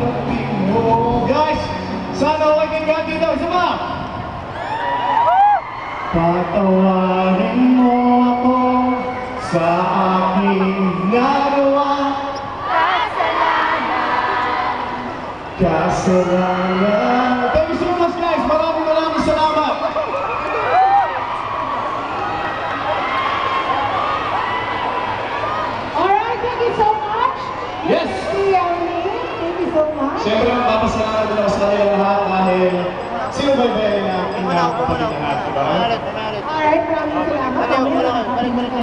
pagdating mo. Guys, sana okay kayo ka dito. Isa pa! Patawarin mo ako sa aking nagawa. Kasalanan. Thank you so much, guys. Maraming salamat. Alright, thank you so much. Yes. Thank you so much. Siyempre, magpapasalamat din ako sa kanila lahat dahil sinubaybayan ang inyong kapatid na lahat, diba? Alright, maraming salamat.